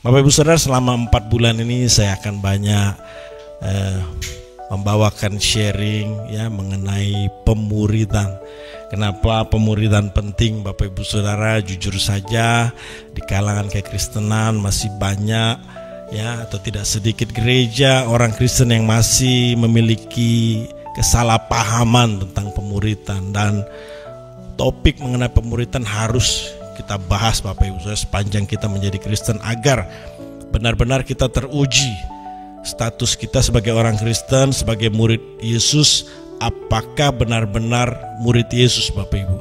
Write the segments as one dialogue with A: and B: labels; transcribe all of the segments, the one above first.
A: Bapak Ibu Saudara, selama 4 bulan ini saya akan banyak membawakan sharing ya mengenai pemuridan. Kenapa pemuridan penting Bapak Ibu Saudara? Jujur saja di kalangan kekristenan masih banyak ya, atau tidak sedikit gereja orang Kristen yang masih memiliki kesalahpahaman tentang pemuridan, dan topik mengenai pemuridan harus kita bahas Bapak Ibu Saudara sepanjang kita menjadi Kristen, agar benar-benar kita teruji status kita sebagai orang Kristen, sebagai murid Yesus. Apakah benar-benar murid Yesus Bapak Ibu?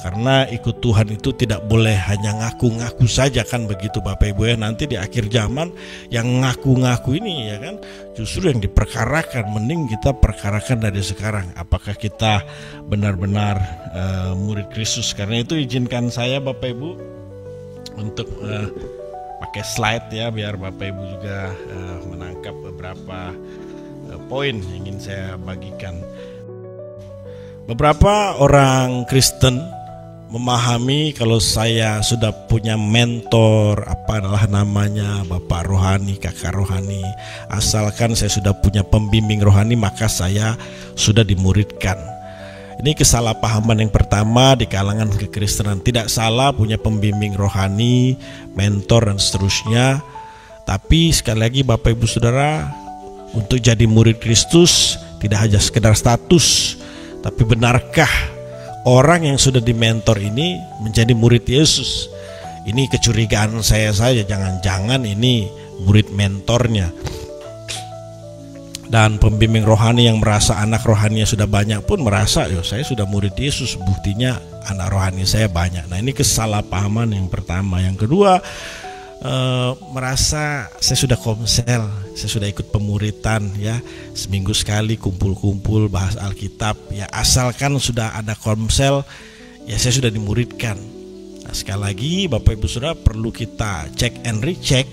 A: Karena ikut Tuhan itu tidak boleh hanya ngaku-ngaku saja, kan begitu Bapak Ibu ya. Nanti di akhir zaman yang ngaku-ngaku ini ya kan justru yang diperkarakan. Mending kita perkarakan dari sekarang, apakah kita benar-benar murid Kristus. Karena itu izinkan saya Bapak Ibu untuk pakai slide ya, biar Bapak Ibu juga menangkap beberapa poin yang ingin saya bagikan. Beberapa orang Kristen memahami kalau saya sudah punya mentor, apa adalah namanya, bapak rohani, kakak rohani, asalkan saya sudah punya pembimbing rohani, maka saya sudah dimuridkan. Ini kesalahpahaman yang pertama di kalangan kekristenan. Tidak salah punya pembimbing rohani, mentor dan seterusnya. Tapi sekali lagi Bapak Ibu Saudara, untuk jadi murid Kristus tidak hanya sekedar status, tapi benarkah orang yang sudah dimentor ini menjadi murid Yesus? Ini kecurigaan saya saja, jangan-jangan ini murid mentornya. Dan pembimbing rohani yang merasa anak rohaninya sudah banyak pun merasa, yo saya sudah murid Yesus, buktinya anak rohani saya banyak. Nah, ini kesalahpahaman yang pertama. Yang kedua, merasa saya sudah komsel, saya sudah ikut pemuritan ya, seminggu sekali kumpul-kumpul bahas Alkitab ya, asalkan sudah ada komsel ya saya sudah dimuridkan. Nah, sekali lagi Bapak Ibu Saudara, perlu kita cek and recheck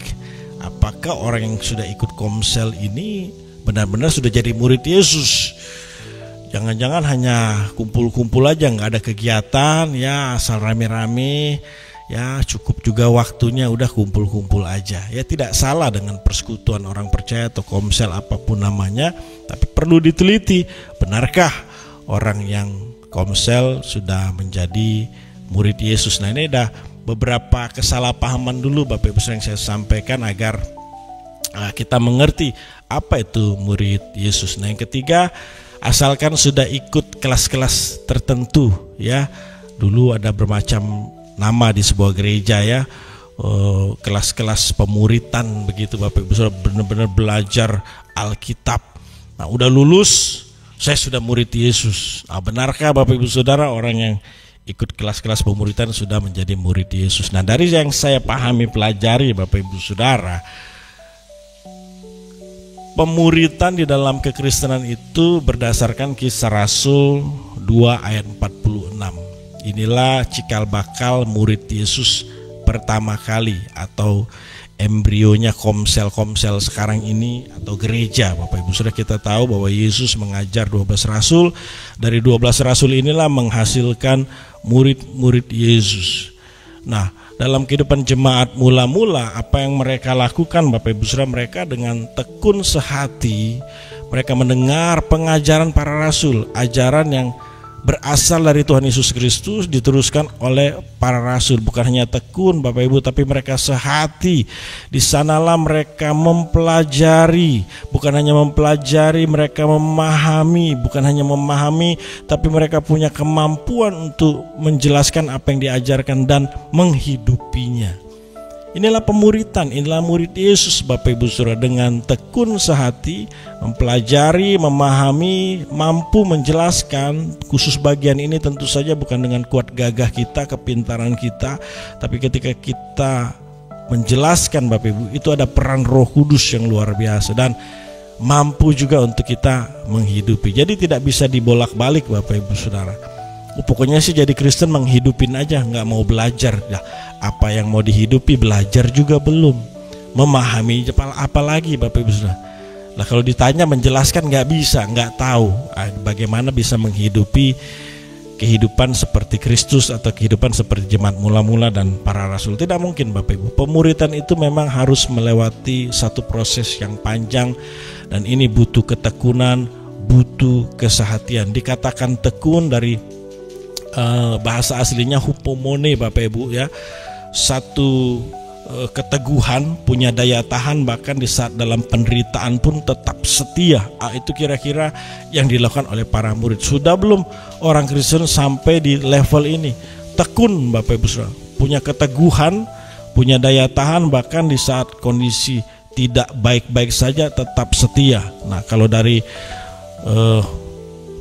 A: apakah orang yang sudah ikut komsel ini benar-benar sudah jadi murid Yesus. Jangan-jangan hanya kumpul-kumpul aja, nggak ada kegiatan ya, asal rame-rame ya, cukup juga waktunya udah kumpul-kumpul aja. Ya, tidak salah dengan persekutuan orang percaya atau komsel apapun namanya, tapi perlu diteliti, benarkah orang yang komsel sudah menjadi murid Yesus. Nah, ini ada beberapa kesalahpahaman dulu Bapak Ibu yang saya sampaikan agar kita mengerti apa itu murid Yesus. Nah, yang ketiga, asalkan sudah ikut kelas-kelas tertentu ya. Dulu ada bermacam nama di sebuah gereja ya, kelas-kelas pemuritan begitu Bapak Ibu Saudara, benar-benar belajar Alkitab. Nah, udah lulus, saya sudah murid Yesus. Nah, benarkah Bapak Ibu Saudara orang yang ikut kelas-kelas pemuritan sudah menjadi murid Yesus? Nah, dari yang saya pahami, pelajari Bapak Ibu Saudara, pemuritan di dalam kekristenan itu berdasarkan Kisah Rasul 2 ayat 46. Inilah cikal bakal murid Yesus pertama kali, atau embrionya komsel-komsel sekarang ini atau gereja. Bapak Ibu Saudara, kita tahu bahwa Yesus mengajar 12 rasul. Dari 12 rasul inilah menghasilkan murid-murid Yesus. Nah, dalam kehidupan jemaat mula-mula, apa yang mereka lakukan Bapak Ibu Saudara, mereka dengan tekun sehati mereka mendengar pengajaran para rasul, ajaran yang berasal dari Tuhan Yesus Kristus diteruskan oleh para rasul. Bukan hanya tekun Bapak Ibu, tapi mereka sehati. Di sanalah mereka mempelajari, bukan hanya mempelajari, mereka memahami. Bukan hanya memahami, tapi mereka punya kemampuan untuk menjelaskan apa yang diajarkan dan menghidupinya. Inilah pemuritan, inilah murid Yesus Bapak Ibu Saudara, dengan tekun sehati mempelajari, memahami, mampu menjelaskan. Khusus bagian ini tentu saja bukan dengan kuat gagah kita, kepintaran kita, tapi ketika kita menjelaskan Bapak Ibu, itu ada peran Roh Kudus yang luar biasa dan mampu juga untuk kita menghidupi. Jadi tidak bisa dibolak-balik Bapak Ibu Saudara. Pokoknya sih jadi Kristen menghidupin aja, nggak mau belajar. Nah, apa yang mau dihidupi belajar juga belum, memahami apalagi Bapak Ibu Saudara. Nah, kalau ditanya menjelaskan nggak bisa, nggak tahu bagaimana bisa menghidupi kehidupan seperti Kristus atau kehidupan seperti jemaat mula-mula dan para rasul. Tidak mungkin Bapak Ibu. Pemuridan itu memang harus melewati satu proses yang panjang, dan ini butuh ketekunan, butuh kesehatian. Dikatakan tekun dari bahasa aslinya hupomone Bapak Ibu ya. Satu keteguhan, punya daya tahan, bahkan di saat dalam penderitaan pun tetap setia. Itu kira-kira yang dilakukan oleh para murid. Sudah belum orang Kristen sampai di level ini? Tekun Bapak Ibu Saudara, punya keteguhan, punya daya tahan, bahkan di saat kondisi tidak baik-baik saja tetap setia. Nah, kalau dari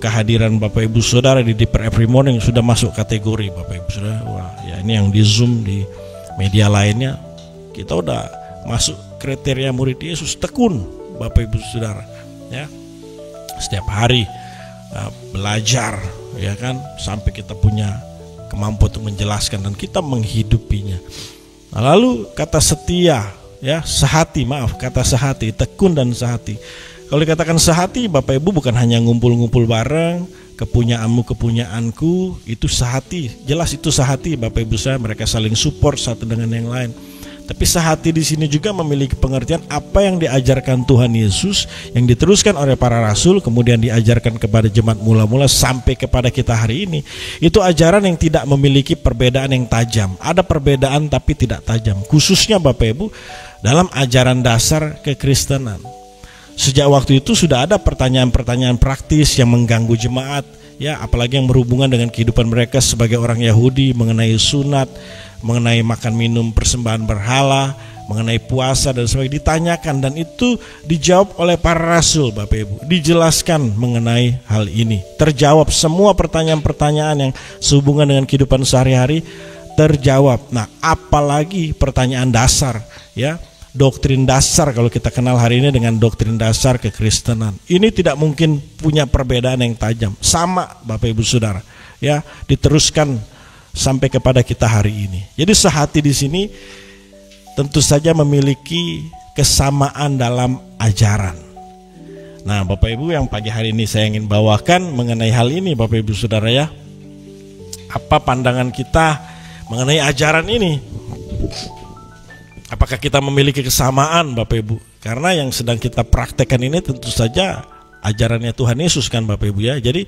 A: kehadiran Bapak Ibu Saudara di Deeper Every Morning sudah masuk kategori Bapak Ibu Saudara. Wah, ya ini yang di Zoom, di media lainnya, kita udah masuk kriteria murid Yesus, tekun Bapak Ibu Saudara ya. Setiap hari belajar ya kan, sampai kita punya kemampuan untuk menjelaskan dan kita menghidupinya. Nah, lalu kata setia ya, sehati, kata sehati, tekun dan sehati. Kalau dikatakan sehati Bapak Ibu, bukan hanya ngumpul-ngumpul bareng, kepunyaanmu kepunyaanku, itu sehati. Jelas itu sehati Bapak Ibu saya, mereka saling support satu dengan yang lain. Tapi sehati di sini juga memiliki pengertian apa yang diajarkan Tuhan Yesus, yang diteruskan oleh para rasul, kemudian diajarkan kepada jemaat mula-mula sampai kepada kita hari ini. Itu ajaran yang tidak memiliki perbedaan yang tajam. Ada perbedaan tapi tidak tajam. Khususnya Bapak Ibu dalam ajaran dasar kekristenan. Sejak waktu itu sudah ada pertanyaan-pertanyaan praktis yang mengganggu jemaat, ya, apalagi yang berhubungan dengan kehidupan mereka sebagai orang Yahudi, mengenai sunat, mengenai makan minum persembahan berhala, mengenai puasa dan sebagainya ditanyakan, dan itu dijawab oleh para rasul Bapak Ibu. Dijelaskan mengenai hal ini. Terjawab semua pertanyaan-pertanyaan yang sehubungan dengan kehidupan sehari-hari terjawab. Nah, apalagi pertanyaan dasar ya. Doktrin dasar, kalau kita kenal hari ini dengan doktrin dasar kekristenan, ini tidak mungkin punya perbedaan yang tajam, sama Bapak Ibu Saudara ya, diteruskan sampai kepada kita hari ini. Jadi sehati di sini tentu saja memiliki kesamaan dalam ajaran. Nah Bapak Ibu, yang pagi hari ini saya ingin bawakan mengenai hal ini Bapak Ibu Saudara ya. Apa pandangan kita mengenai ajaran ini? Apakah kita memiliki kesamaan Bapak Ibu? Karena yang sedang kita praktekkan ini tentu saja ajarannya Tuhan Yesus kan Bapak Ibu ya. Jadi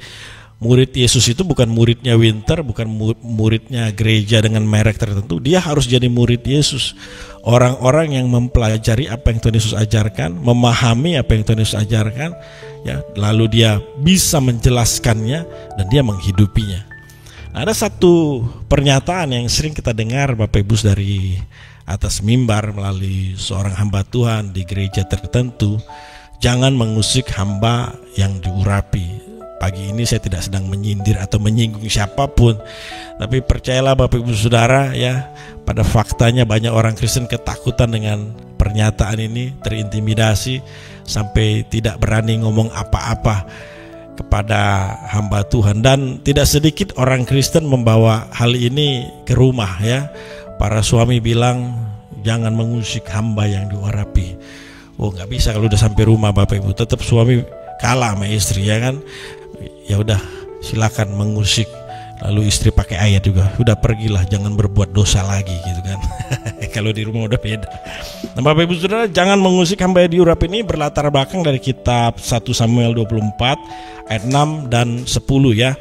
A: murid Yesus itu bukan muridnya Winter, bukan muridnya gereja dengan merek tertentu. Dia harus jadi murid Yesus. Orang-orang yang mempelajari apa yang Tuhan Yesus ajarkan, memahami apa yang Tuhan Yesus ajarkan ya, lalu dia bisa menjelaskannya dan dia menghidupinya. Nah, ada satu pernyataan yang sering kita dengar Bapak Ibu dari atas mimbar melalui seorang hamba Tuhan di gereja tertentu, jangan mengusik hamba yang diurapi. Pagi ini saya tidak sedang menyindir atau menyinggung siapapun, tapi percayalah Bapak Ibu Saudara ya, pada faktanya banyak orang Kristen ketakutan dengan pernyataan ini, terintimidasi sampai tidak berani ngomong apa-apa kepada hamba Tuhan. Dan tidak sedikit orang Kristen membawa hal ini ke rumah ya. Para suami bilang jangan mengusik hamba yang diurapi. Oh, nggak bisa kalau udah sampai rumah Bapak Ibu, tetap suami kalah sama istri ya kan. Ya udah, silakan mengusik. Lalu istri pakai ayat juga, udah pergilah, jangan berbuat dosa lagi gitu kan. Kalau di rumah udah beda. Nah Bapak Ibu Saudara, jangan mengusik hamba yang diurapi ini berlatar belakang dari kitab 1 Samuel 24 ayat 6 dan 10 ya.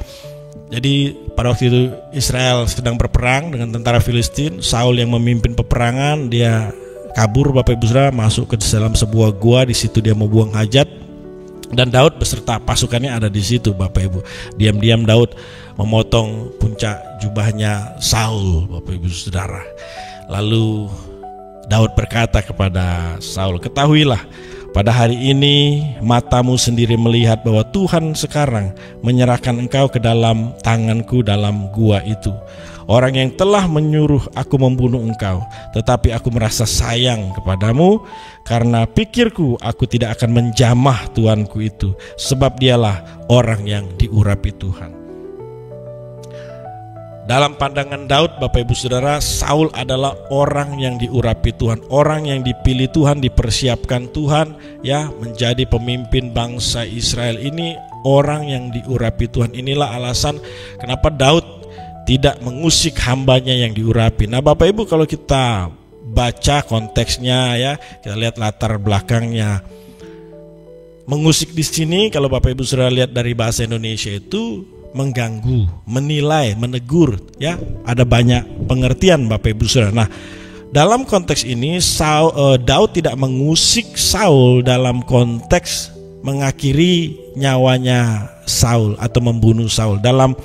A: Jadi pada waktu itu Israel sedang berperang dengan tentara Filistin. Saul yang memimpin peperangan, dia kabur Bapak Ibu Saudara, masuk ke dalam sebuah gua. Di situ dia mau buang hajat, dan Daud beserta pasukannya ada di situ Bapak Ibu. Diam-diam Daud memotong puncak jubahnya Saul Bapak Ibu Saudara. Lalu Daud berkata kepada Saul, ketahuilah, pada hari ini matamu sendiri melihat bahwa Tuhan sekarang menyerahkan engkau ke dalam tanganku dalam gua itu. Orang yang telah menyuruh aku membunuh engkau, tetapi aku merasa sayang kepadamu, karena pikirku aku tidak akan menjamah tuanku itu, sebab dialah orang yang diurapi Tuhan. Dalam pandangan Daud Bapak Ibu Saudara, Saul adalah orang yang diurapi Tuhan, orang yang dipilih Tuhan, dipersiapkan Tuhan ya menjadi pemimpin bangsa Israel ini orang yang diurapi Tuhan. Inilah alasan kenapa Daud tidak mengusik hambanya yang diurapi. Nah Bapak Ibu, kalau kita baca konteksnya ya, kita lihat latar belakangnya. Mengusik di sini kalau Bapak Ibu sudah lihat dari bahasa Indonesia itu mengganggu, menilai, menegur ya. Ada banyak pengertian Bapak Ibu Saudara. Nah, dalam konteks ini Daud tidak mengusik Saul dalam konteks mengakhiri nyawanya Saul atau membunuh Saul. Dalam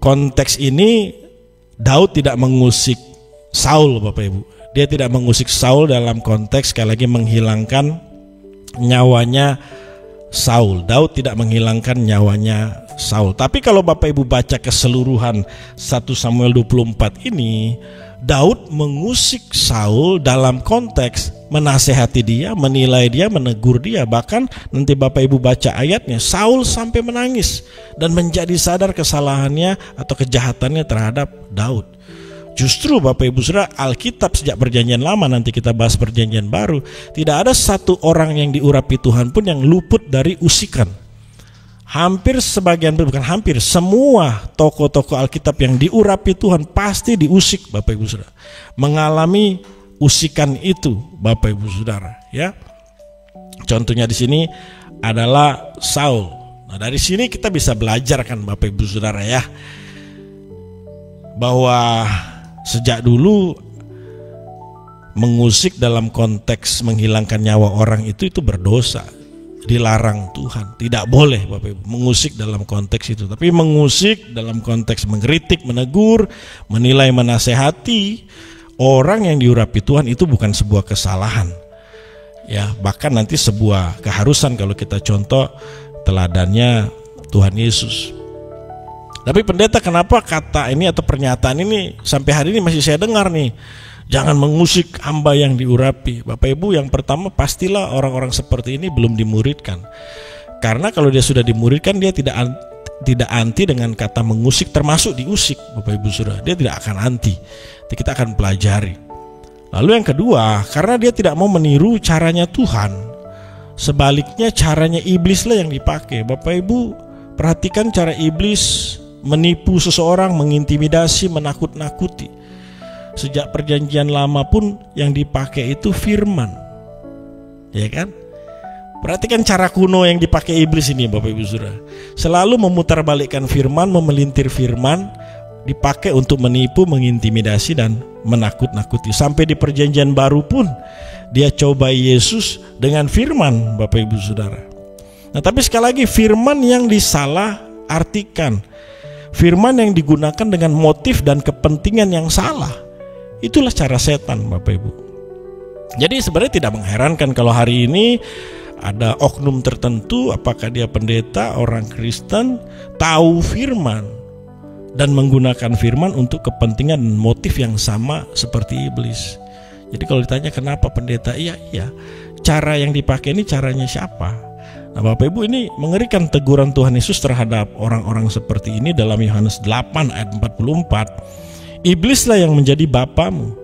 A: konteks ini Daud tidak mengusik Saul Bapak Ibu. Dia tidak mengusik Saul dalam konteks sekali lagi menghilangkan nyawanya Saul. Daud tidak menghilangkan nyawanya Saul. Tapi kalau Bapak Ibu baca keseluruhan 1 Samuel 24 ini, Daud mengusik Saul dalam konteks menasehati dia, menilai dia, menegur dia. Bahkan nanti Bapak Ibu baca ayatnya, Saul sampai menangis dan menjadi sadar kesalahannya atau kejahatannya terhadap Daud. Justru Bapak Ibu Saudara, Alkitab sejak perjanjian lama, nanti kita bahas perjanjian baru, tidak ada satu orang yang diurapi Tuhan pun yang luput dari usikan. Hampir sebagian, bukan hampir, semua tokoh-tokoh Alkitab yang diurapi Tuhan pasti diusik Bapak Ibu Saudara. Mengalami usikan itu Bapak Ibu Saudara ya. Contohnya di sini adalah Saul. Nah, dari sini kita bisa belajar kan Bapak Ibu Saudara ya, bahwa sejak dulu mengusik dalam konteks menghilangkan nyawa orang itu berdosa, dilarang Tuhan. Tidak boleh Bapak Ibu mengusik dalam konteks itu. Tapi mengusik dalam konteks mengkritik, menegur, menilai, menasehati orang yang diurapi Tuhan itu bukan sebuah kesalahan. Ya, bahkan nanti sebuah keharusan kalau kita contoh teladannya Tuhan Yesus. Tapi pendeta, kenapa kata ini atau pernyataan ini sampai hari ini masih saya dengar nih? Jangan mengusik hamba yang diurapi. Bapak Ibu, yang pertama pastilah orang-orang seperti ini belum dimuridkan. Karena kalau dia sudah dimuridkan, dia tidak anti dengan kata mengusik, termasuk diusik Bapak Ibu Saudara. Dia tidak akan anti. Kita akan pelajari. Lalu yang kedua, karena dia tidak mau meniru caranya Tuhan, sebaliknya caranya iblis lah yang dipakai. Bapak Ibu perhatikan cara iblis menipu seseorang, mengintimidasi, menakut-nakuti. Sejak perjanjian lama pun yang dipakai itu firman, ya kan? Perhatikan cara kuno yang dipakai iblis ini Bapak Ibu Saudara. Selalu memutarbalikkan firman, memelintir firman, dipakai untuk menipu, mengintimidasi dan menakut-nakuti. Sampai di perjanjian baru pun dia coba Yesus dengan firman Bapak Ibu Saudara. Nah, tapi sekali lagi firman yang disalah artikan, firman yang digunakan dengan motif dan kepentingan yang salah, itulah cara setan Bapak Ibu. Jadi sebenarnya tidak mengherankan kalau hari ini ada oknum tertentu, apakah dia pendeta, orang Kristen, tahu firman dan menggunakan firman untuk kepentingan dan motif yang sama seperti iblis. Jadi kalau ditanya kenapa pendeta, iya, cara yang dipakai ini caranya siapa? Nah Bapak Ibu, ini mengerikan teguran Tuhan Yesus terhadap orang-orang seperti ini dalam Yohanes 8 ayat 44. Iblislah yang menjadi bapamu,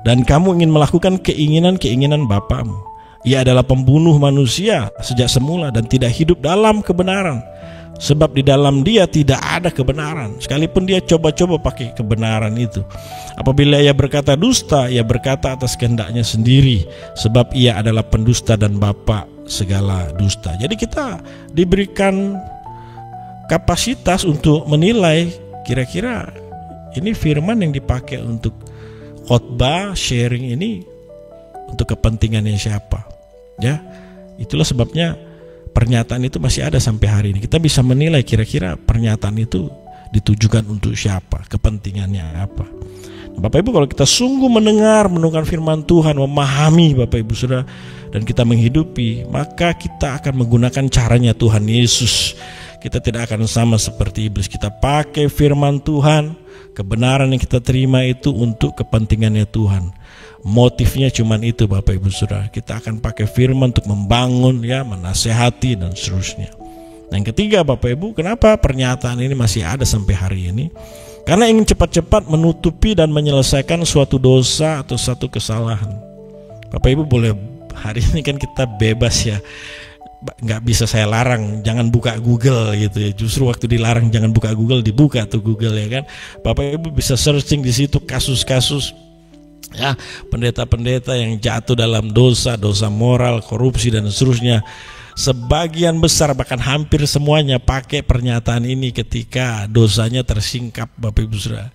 A: dan kamu ingin melakukan keinginan-keinginan bapamu. Ia adalah pembunuh manusia sejak semula dan tidak hidup dalam kebenaran, sebab di dalam dia tidak ada kebenaran. Sekalipun dia coba-coba pakai kebenaran itu. Apabila ia berkata dusta, ia berkata atas kehendaknya sendiri, sebab ia adalah pendusta dan bapa segala dusta. Jadi kita diberikan kapasitas untuk menilai kira-kira ini firman yang dipakai untuk khotbah, sharing ini untuk kepentingannya siapa. Ya, itulah sebabnya pernyataan itu masih ada sampai hari ini. Kita bisa menilai kira-kira pernyataan itu ditujukan untuk siapa, kepentingannya apa. Bapak Ibu, kalau kita sungguh mendengarkan firman Tuhan, memahami Bapak Ibu Saudara, dan kita menghidupi, maka kita akan menggunakan caranya Tuhan Yesus. Kita tidak akan sama seperti iblis. Kita pakai firman Tuhan, kebenaran yang kita terima itu untuk kepentingannya Tuhan. Motifnya cuma itu Bapak Ibu Saudara. Kita akan pakai firman untuk membangun, ya, menasehati dan seterusnya. Nah, yang ketiga Bapak Ibu, kenapa pernyataan ini masih ada sampai hari ini? Karena ingin cepat-cepat menutupi dan menyelesaikan suatu dosa atau satu kesalahan. Bapak Ibu boleh, hari ini kan kita bebas ya, nggak bisa saya larang, jangan buka Google gitu ya. Justru waktu dilarang jangan buka Google, dibuka tuh Google ya kan. Bapak Ibu bisa searching di situ kasus-kasus ya pendeta-pendeta yang jatuh dalam dosa moral, korupsi dan seterusnya. Sebagian besar bahkan hampir semuanya pakai pernyataan ini ketika dosanya tersingkap, Bapak Ibu Saudara.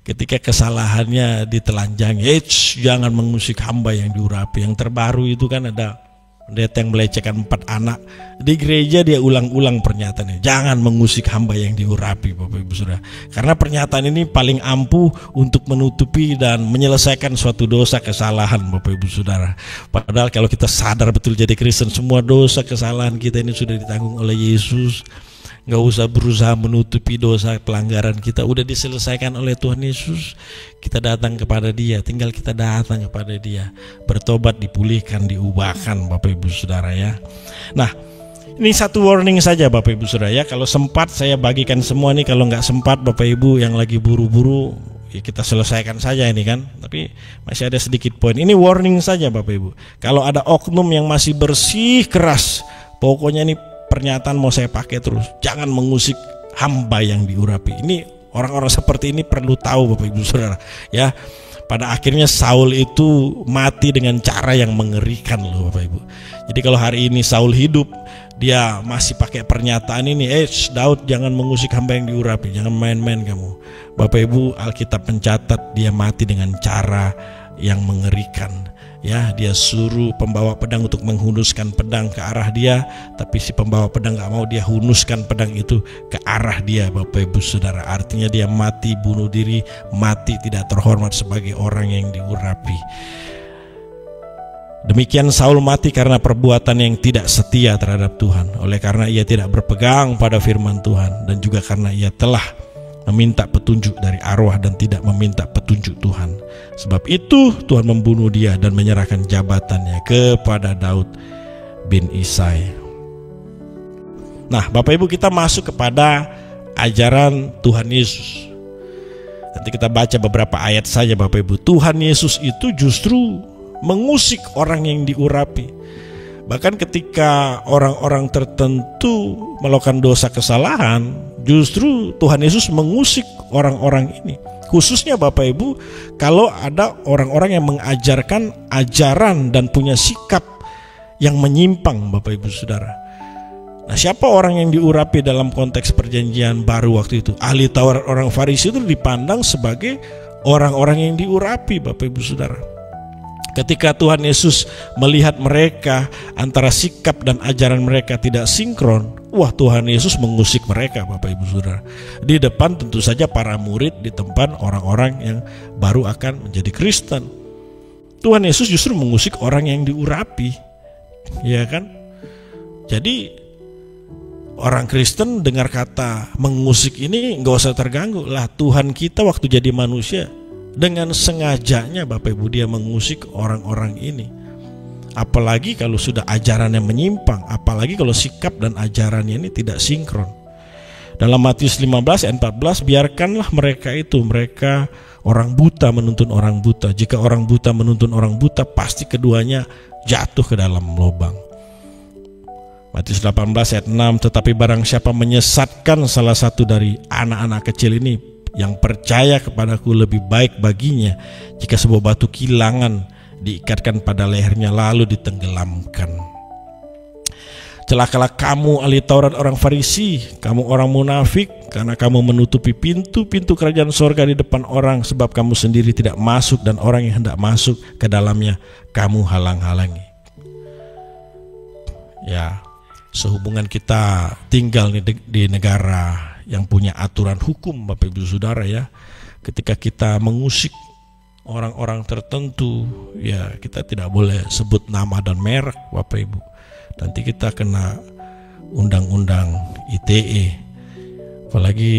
A: Ketika kesalahannya ditelanjangi, jangan mengusik hamba yang diurapi. Yang terbaru itu kan ada pendeta yang melecehkan 4 anak di gereja, dia ulang-ulang pernyataannya, jangan mengusik hamba yang diurapi, Bapak Ibu Saudara. Karena pernyataan ini paling ampuh untuk menutupi dan menyelesaikan suatu dosa kesalahan, Bapak Ibu Saudara. Padahal kalau kita sadar betul jadi Kristen, semua dosa kesalahan kita ini sudah ditanggung oleh Yesus. Nggak usah berusaha menutupi dosa pelanggaran kita, udah diselesaikan oleh Tuhan Yesus. Kita datang kepada Dia, tinggal kita datang kepada Dia, bertobat, dipulihkan, diubahkan, Bapak Ibu Saudara ya. Nah, ini satu warning saja Bapak Ibu Saudara ya. Kalau sempat saya bagikan semua nih, kalau nggak sempat Bapak Ibu yang lagi buru-buru ya kita selesaikan saja ini kan. Tapi masih ada sedikit poin. Ini warning saja Bapak Ibu. Kalau ada oknum yang masih bersih keras, pokoknya ini pernyataan mau saya pakai terus, jangan mengusik hamba yang diurapi. Ini orang-orang seperti ini perlu tahu Bapak Ibu Saudara ya. Pada akhirnya Saul itu mati dengan cara yang mengerikan loh Bapak Ibu. Jadi kalau hari ini Saul hidup, dia masih pakai pernyataan ini, Daud jangan mengusik hamba yang diurapi, jangan main-main kamu. Bapak Ibu, Alkitab mencatat dia mati dengan cara yang mengerikan. Ya, dia suruh pembawa pedang untuk menghunuskan pedang ke arah dia, tapi si pembawa pedang gak mau, dia hunuskan pedang itu ke arah dia, Bapak Ibu Saudara. Artinya dia mati bunuh diri, mati tidak terhormat sebagai orang yang diurapi. Demikian Saul mati karena perbuatan yang tidak setia terhadap Tuhan, oleh karena ia tidak berpegang pada firman Tuhan, dan juga karena ia telah meminta petunjuk dari arwah dan tidak meminta petunjuk Tuhan. Sebab itu Tuhan membunuh dia dan menyerahkan jabatannya kepada Daud bin Isai. Nah Bapak Ibu, kita masuk kepada ajaran Tuhan Yesus. Nanti kita baca beberapa ayat saja Bapak Ibu. Tuhan Yesus itu justru mengusik orang yang diurapi. Bahkan ketika orang-orang tertentu melakukan dosa kesalahan, justru Tuhan Yesus mengusik orang-orang ini. Khususnya Bapak Ibu, kalau ada orang-orang yang mengajarkan ajaran dan punya sikap yang menyimpang Bapak Ibu Saudara. Nah, siapa orang yang diurapi dalam konteks perjanjian baru waktu itu? Ahli Taurat, orang Farisi itu dipandang sebagai orang-orang yang diurapi Bapak Ibu Saudara. Ketika Tuhan Yesus melihat mereka antara sikap dan ajaran mereka tidak sinkron, wah Tuhan Yesus mengusik mereka Bapak Ibu Saudara. Di depan tentu saja para murid, di tempat orang-orang yang baru akan menjadi Kristen. Tuhan Yesus justru mengusik orang yang diurapi, ya kan? Jadi orang Kristen dengar kata mengusik ini nggak usah terganggu lah. Tuhan kita waktu jadi manusia dengan sengajanya Bapak Ibu dia mengusik orang-orang ini. Apalagi kalau sudah ajarannya menyimpang, apalagi kalau sikap dan ajarannya ini tidak sinkron. Dalam Matius 15 ayat 14, biarkanlah mereka orang buta menuntun orang buta. Jika orang buta menuntun orang buta, pasti keduanya jatuh ke dalam lubang. Matius 18 ayat 6, tetapi barang siapa menyesatkan salah satu dari anak-anak kecil ini, yang percaya kepadaku, lebih baik baginya jika sebuah batu kilangan diikatkan pada lehernya lalu ditenggelamkan. Celakalah kamu ahli Taurat orang Farisi, kamu orang munafik, karena kamu menutupi pintu-pintu kerajaan sorga di depan orang, sebab kamu sendiri tidak masuk dan orang yang hendak masuk ke dalamnya kamu halang-halangi. Ya, sehubungan kita tinggal di negara yang punya aturan hukum Bapak Ibu Saudara ya, ketika kita mengusik orang-orang tertentu ya kita tidak boleh sebut nama dan merek Bapak Ibu. Nanti kita kena undang-undang ITE. Apalagi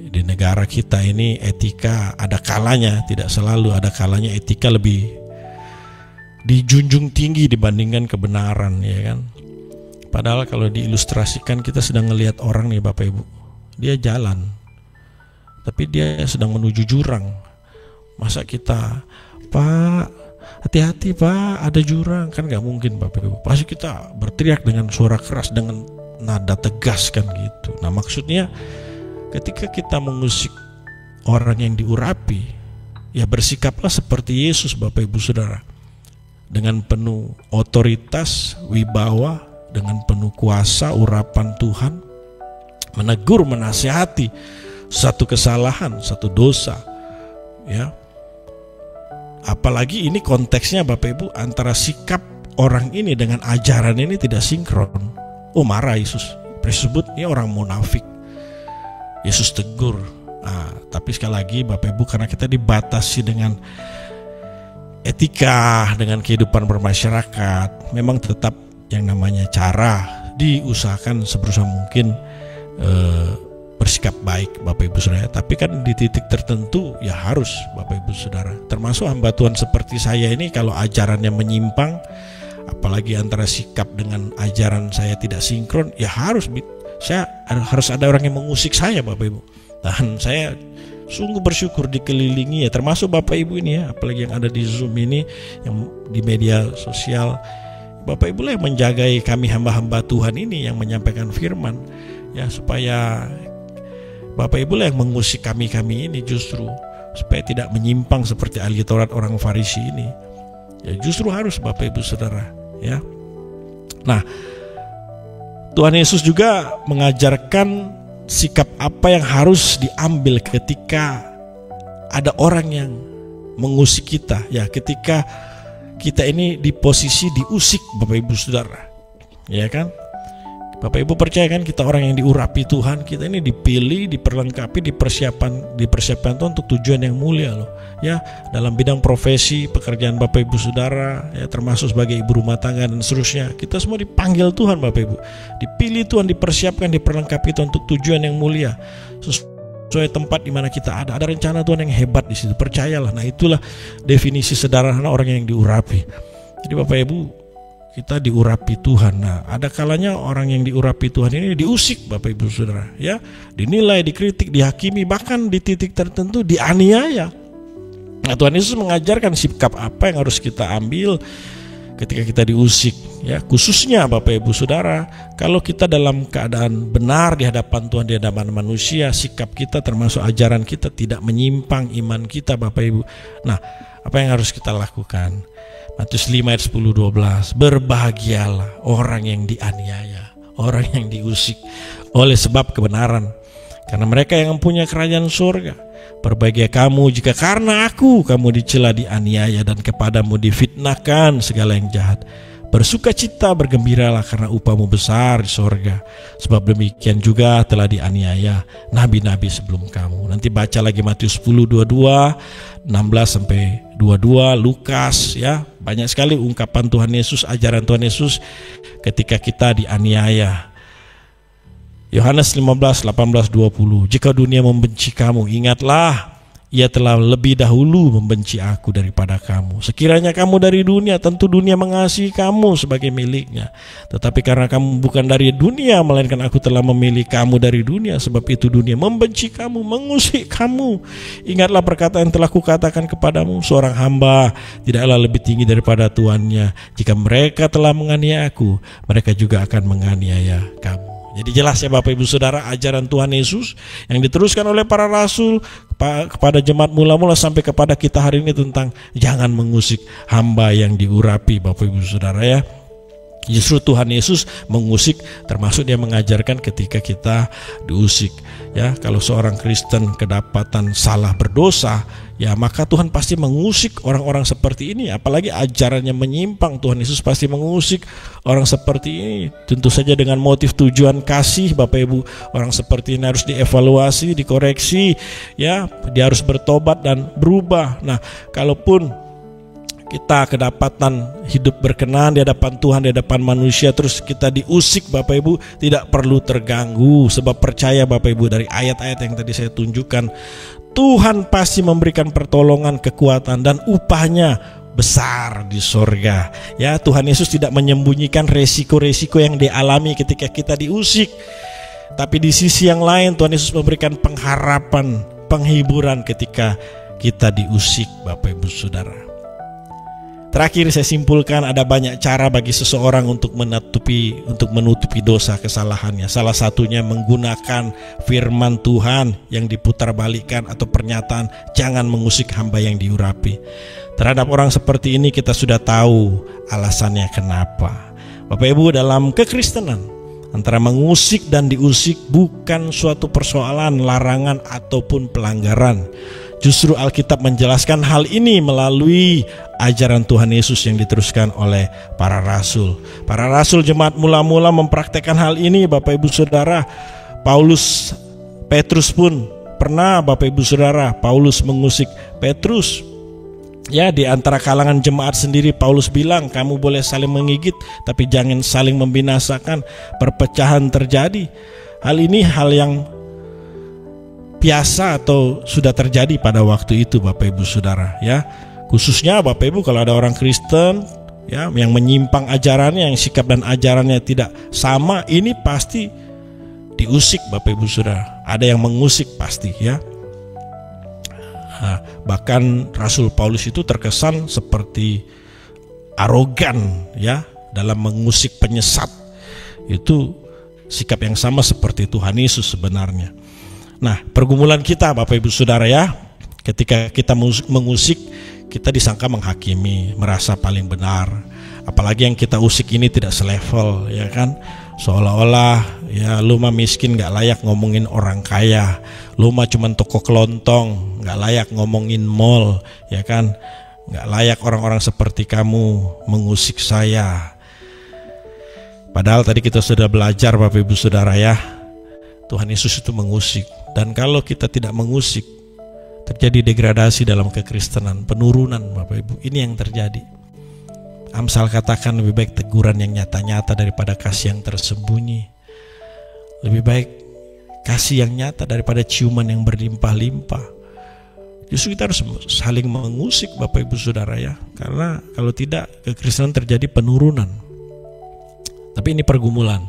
A: di negara kita ini etika ada kalanya, tidak selalu ada kalanya etika lebih dijunjung tinggi dibandingkan kebenaran ya kan. Padahal kalau diilustrasikan kita sedang ngelihat orang nih Bapak Ibu, dia jalan tapi dia sedang menuju jurang. Masa kita, Pak hati-hati Pak, ada jurang. Kan gak mungkin Bapak Ibu. Pasti kita berteriak dengan suara keras, dengan nada tegas kan gitu. Nah maksudnya ketika kita mengusik orang yang diurapi, ya bersikaplah seperti Yesus Bapak Ibu Saudara, dengan penuh otoritas, wibawa, dengan penuh kuasa urapan Tuhan, menegur, menasihati satu kesalahan, satu dosa, ya. Apalagi ini konteksnya Bapak Ibu antara sikap orang ini dengan ajaran ini tidak sinkron. Oh, marah Yesus. Disebut ini orang munafik. Yesus tegur. Nah, tapi sekali lagi Bapak Ibu, karena kita dibatasi dengan etika, dengan kehidupan bermasyarakat, memang tetap yang namanya cara diusahakan seberusaha mungkin bersikap baik Bapak Ibu Saudara. Tapi kan di titik tertentu ya harus Bapak Ibu Saudara, termasuk hamba Tuhan seperti saya ini, kalau ajarannya menyimpang, apalagi antara sikap dengan ajaran saya tidak sinkron, ya harus ada orang yang mengusik saya Bapak Ibu. Dan saya sungguh bersyukur dikelilingi ya, termasuk Bapak Ibu ini ya, apalagi yang ada di Zoom ini, yang di media sosial. Bapak Ibu lah yang menjagai kami hamba-hamba Tuhan ini yang menyampaikan firman, ya, supaya Bapak Ibu lah yang mengusik kami ini justru supaya tidak menyimpang seperti ahli Taurat orang Farisi ini. Ya justru harus Bapak Ibu Saudara, ya. Nah, Tuhan Yesus juga mengajarkan sikap apa yang harus diambil ketika ada orang yang mengusik kita, ya, ketika kita ini di posisi diusik Bapak Ibu Saudara, ya kan? Bapak Ibu percaya kan kita orang yang diurapi Tuhan, kita ini dipilih, diperlengkapi, dipersiapkan Tuhan untuk tujuan yang mulia loh, ya, dalam bidang profesi, pekerjaan Bapak Ibu Saudara, ya, termasuk sebagai ibu rumah tangga dan seterusnya. Kita semua dipanggil Tuhan Bapak Ibu, dipilih Tuhan, dipersiapkan, diperlengkapi Tuhan untuk tujuan yang mulia, sesuai tempat di mana kita ada rencana Tuhan yang hebat di situ, percayalah. Nah itulah definisi sederhana orang yang diurapi. Jadi Bapak Ibu, kita diurapi Tuhan. Nah, ada kalanya orang yang diurapi Tuhan ini diusik Bapak Ibu Saudara, ya, dinilai, dikritik, dihakimi, bahkan di titik tertentu dianiaya. Nah, Tuhan Yesus mengajarkan sikap apa yang harus kita ambil ketika kita diusik, ya, khususnya Bapak Ibu Saudara, kalau kita dalam keadaan benar di hadapan Tuhan, di hadapan manusia, sikap kita termasuk ajaran kita tidak menyimpang iman kita Bapak Ibu. Nah, apa yang harus kita lakukan? Matius 5 ayat 10-12, berbahagialah orang yang dianiaya, orang yang diusik oleh sebab kebenaran, karena mereka yang mempunyai kerajaan surga. Berbahagia kamu jika karena aku kamu dicela, dianiaya, dan kepadamu difitnahkan segala yang jahat. Bersukacita, bergembiralah karena upahmu besar di sorga, sebab demikian juga telah dianiaya nabi-nabi sebelum kamu. Nanti baca lagi Matius 10:22, 16-22, Lukas, ya, banyak sekali ungkapan Tuhan Yesus, ajaran Tuhan Yesus ketika kita dianiaya. Yohanes 15:18-20, jika dunia membenci kamu, ingatlah ia telah lebih dahulu membenci aku daripada kamu. Sekiranya kamu dari dunia, tentu dunia mengasihi kamu sebagai miliknya. Tetapi karena kamu bukan dari dunia, melainkan aku telah memilih kamu dari dunia, sebab itu dunia membenci kamu, mengusik kamu. Ingatlah perkataan yang telah kukatakan kepadamu, seorang hamba tidaklah lebih tinggi daripada tuannya. Jika mereka telah menganiaya aku, mereka juga akan menganiaya kamu. Jadi jelas ya Bapak Ibu Saudara, ajaran Tuhan Yesus yang diteruskan oleh para rasul kepada jemaat mula-mula sampai kepada kita hari ini tentang jangan mengusik hamba yang diurapi Bapak Ibu Saudara, ya. Justru Tuhan Yesus mengusik, termasuk dia mengajarkan ketika kita diusik, ya. Kalau seorang Kristen kedapatan salah berdosa, ya maka Tuhan pasti mengusik orang-orang seperti ini. Apalagi ajarannya menyimpang, Tuhan Yesus pasti mengusik orang seperti ini. Tentu saja dengan motif tujuan kasih Bapak Ibu. Orang seperti ini harus dievaluasi, dikoreksi, ya. Dia harus bertobat dan berubah. Nah, kalaupun kita kedapatan hidup berkenan di hadapan Tuhan, di hadapan manusia, terus kita diusik Bapak Ibu, tidak perlu terganggu. Sebab percaya Bapak Ibu, dari ayat-ayat yang tadi saya tunjukkan, Tuhan pasti memberikan pertolongan, kekuatan, dan upahnya besar di sorga, ya. Tuhan Yesus tidak menyembunyikan resiko-resiko yang dialami ketika kita diusik. Tapi di sisi yang lain Tuhan Yesus memberikan pengharapan, penghiburan ketika kita diusik Bapak Ibu Saudara. Terakhir saya simpulkan, ada banyak cara bagi seseorang untuk menutupi dosa kesalahannya. Salah satunya menggunakan firman Tuhan yang diputarbalikkan atau pernyataan jangan mengusik hamba yang diurapi. Terhadap orang seperti ini kita sudah tahu alasannya kenapa. Bapak Ibu, dalam kekristenan antara mengusik dan diusik bukan suatu persoalan larangan ataupun pelanggaran. Justru Alkitab menjelaskan hal ini melalui ajaran Tuhan Yesus yang diteruskan oleh para rasul. Para rasul jemaat mula-mula mempraktekkan hal ini, Bapak Ibu Saudara. Petrus pun pernah, Bapak Ibu Saudara, Paulus mengusik Petrus. Ya, di antara kalangan jemaat sendiri Paulus bilang, kamu boleh saling menggigit tapi jangan saling membinasakan, perpecahan terjadi. Hal ini hal yang biasa atau sudah terjadi pada waktu itu, Bapak Ibu Saudara, ya. Khususnya Bapak Ibu kalau ada orang Kristen ya yang menyimpang ajarannya, yang sikap dan ajarannya tidak sama, ini pasti diusik, Bapak Ibu Saudara. Ada yang mengusik pasti, ya. Bahkan Rasul Paulus itu terkesan seperti arogan ya dalam mengusik penyesat. Itu sikap yang sama seperti Tuhan Yesus sebenarnya. Nah, pergumulan kita Bapak Ibu Saudara ya, ketika kita mengusik, kita disangka menghakimi, merasa paling benar. Apalagi yang kita usik ini tidak selevel, ya kan? Seolah-olah ya lu mah miskin gak layak ngomongin orang kaya, lu mah cuman toko kelontong, gak layak ngomongin mall, ya kan? Gak layak orang-orang seperti kamu mengusik saya. Padahal tadi kita sudah belajar Bapak Ibu Saudara ya, Tuhan Yesus itu mengusik. Dan kalau kita tidak mengusik, terjadi degradasi dalam kekristenan, penurunan Bapak Ibu. Ini yang terjadi. Amsal katakan lebih baik teguran yang nyata-nyata daripada kasih yang tersembunyi. Lebih baik kasih yang nyata daripada ciuman yang berlimpah-limpah. Justru kita harus saling mengusik Bapak Ibu Saudara ya. Karena kalau tidak, kekristenan terjadi penurunan. Tapi ini pergumulan.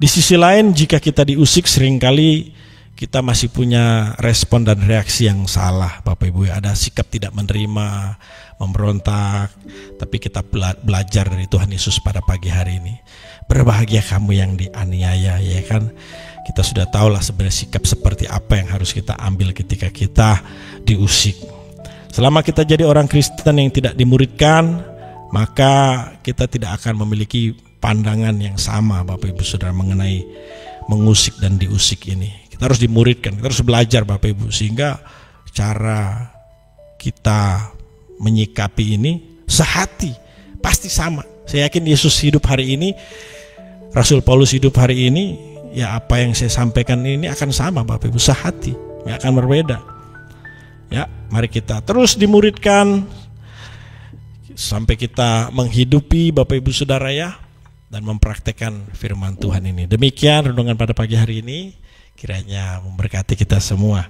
A: Di sisi lain, jika kita diusik, seringkali kita masih punya respon dan reaksi yang salah Bapak Ibu. Ada sikap tidak menerima, memberontak. Tapi kita belajar dari Tuhan Yesus pada pagi hari ini. Berbahagia kamu yang dianiaya, ya kan? Kita sudah tahulah sebenarnya sikap seperti apa yang harus kita ambil ketika kita diusik. Selama kita jadi orang Kristen yang tidak dimuridkan, maka kita tidak akan memiliki pandangan yang sama Bapak Ibu Saudara mengenai mengusik dan diusik ini. Kita harus dimuridkan, kita harus belajar Bapak Ibu, sehingga cara kita menyikapi ini sehati, pasti sama. Saya yakin Yesus hidup hari ini, Rasul Paulus hidup hari ini, ya apa yang saya sampaikan ini akan sama Bapak Ibu, sehati, ya akan berbeda. Ya, mari kita terus dimuridkan sampai kita menghidupi Bapak Ibu Saudara ya, dan mempraktekkan firman Tuhan ini. Demikian renungan pada pagi hari ini. Kiranya memberkati kita semua.